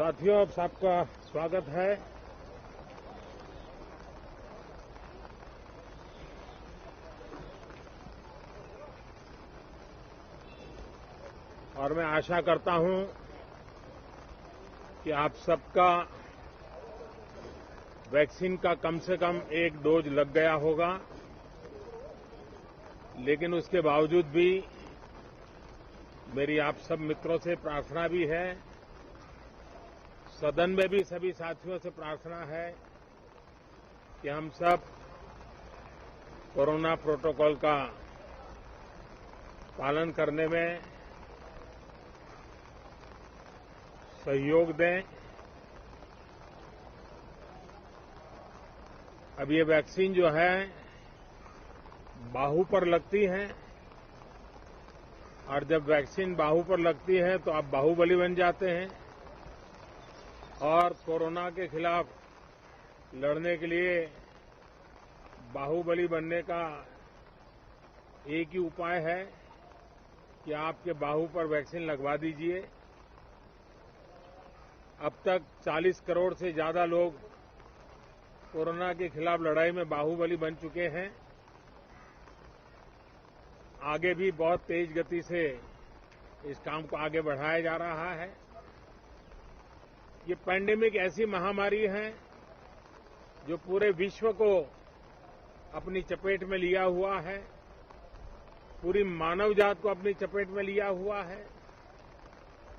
साथियों, आप सबका स्वागत है। और मैं आशा करता हूं कि आप सबका वैक्सीन का कम से कम एक डोज लग गया होगा, लेकिन उसके बावजूद भी मेरी आप सब मित्रों से प्रार्थना भी है, सदन में भी सभी साथियों से प्रार्थना है कि हम सब कोरोना प्रोटोकॉल का पालन करने में सहयोग दें। अब ये वैक्सीन जो है बाहू पर लगती है, और जब वैक्सीन बाहू पर लगती है तो आप बाहुबली बन जाते हैं और कोरोना के खिलाफ लड़ने के लिए बाहुबली बनने का एक ही उपाय है कि आपके बाहू पर वैक्सीन लगवा दीजिए। अब तक 40 करोड़ से ज्यादा लोग कोरोना के खिलाफ लड़ाई में बाहुबली बन चुके हैं। आगे भी बहुत तेज गति से इस काम को आगे बढ़ाया जा रहा है। ये पैंडेमिक ऐसी महामारी है जो पूरे विश्व को अपनी चपेट में लिया हुआ है, पूरी मानव जात को अपनी चपेट में लिया हुआ है।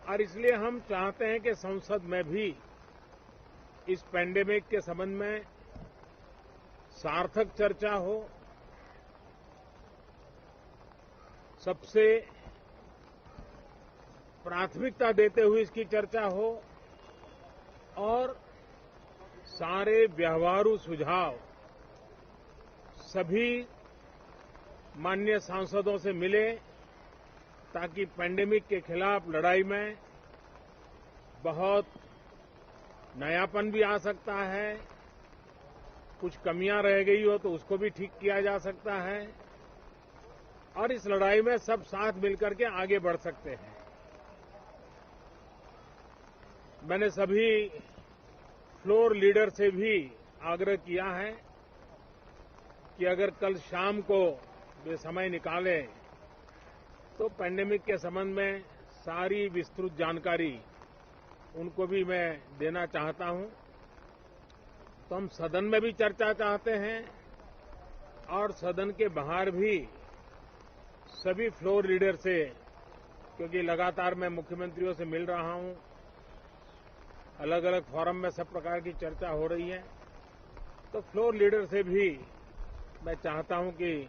और इसलिए हम चाहते हैं कि संसद में भी इस पैंडेमिक के संबंध में सार्थक चर्चा हो, सबसे प्राथमिकता देते हुए इसकी चर्चा हो और सारे व्यवहारू सुझाव सभी माननीय सांसदों से मिले, ताकि पैंडेमिक के खिलाफ लड़ाई में बहुत नयापन भी आ सकता है, कुछ कमियां रह गई हो तो उसको भी ठीक किया जा सकता है और इस लड़ाई में सब साथ मिलकर के आगे बढ़ सकते हैं। मैंने सभी फ्लोर लीडर से भी आग्रह किया है कि अगर कल शाम को वे समय निकालें तो पैंडेमिक के संबंध में सारी विस्तृत जानकारी उनको भी मैं देना चाहता हूं। तो हम सदन में भी चर्चा चाहते हैं और सदन के बाहर भी सभी फ्लोर लीडर से, क्योंकि लगातार मैं मुख्यमंत्रियों से मिल रहा हूं, अलग अलग फोरम में सब प्रकार की चर्चा हो रही है, तो फ्लोर लीडर से भी मैं चाहता हूं कि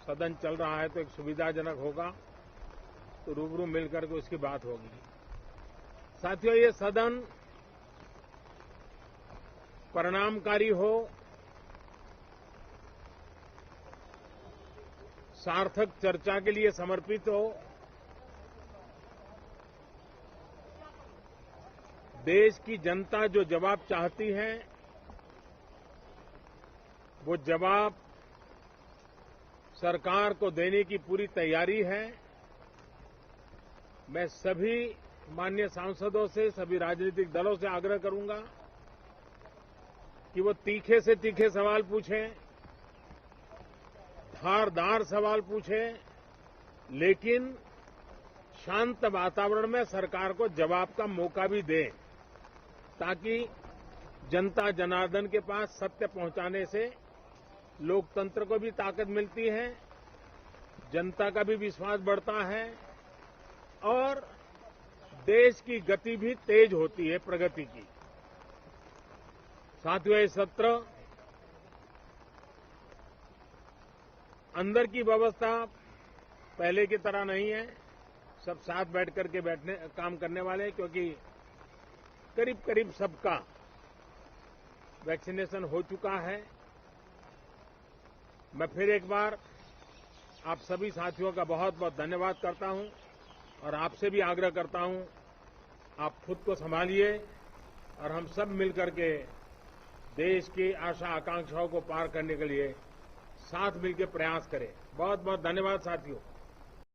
सदन चल रहा है तो एक सुविधाजनक होगा तो रूबरू मिलकर के उसकी बात होगी। साथियों, ये सदन परिणामकारी हो, सार्थक चर्चा के लिए समर्पित हो, देश की जनता जो जवाब चाहती है वो जवाब सरकार को देने की पूरी तैयारी है। मैं सभी माननीय सांसदों से, सभी राजनीतिक दलों से आग्रह करूंगा कि वो तीखे से तीखे सवाल पूछें, धारदार सवाल पूछें, लेकिन शांत वातावरण में सरकार को जवाब का मौका भी दें, ताकि जनता जनार्दन के पास सत्य पहुंचाने से लोकतंत्र को भी ताकत मिलती है, जनता का भी विश्वास बढ़ता है और देश की गति भी तेज होती है प्रगति की। साथियों, ये सत्र अंदर की व्यवस्था पहले की तरह नहीं है, सब साथ बैठ करके काम करने वाले, क्योंकि करीब करीब सबका वैक्सीनेशन हो चुका है। मैं फिर एक बार आप सभी साथियों का बहुत बहुत धन्यवाद करता हूं और आपसे भी आग्रह करता हूं, आप खुद को संभालिए और हम सब मिलकर के देश की आशा आकांक्षाओं को पार करने के लिए साथ मिलकर प्रयास करें। बहुत बहुत धन्यवाद साथियों।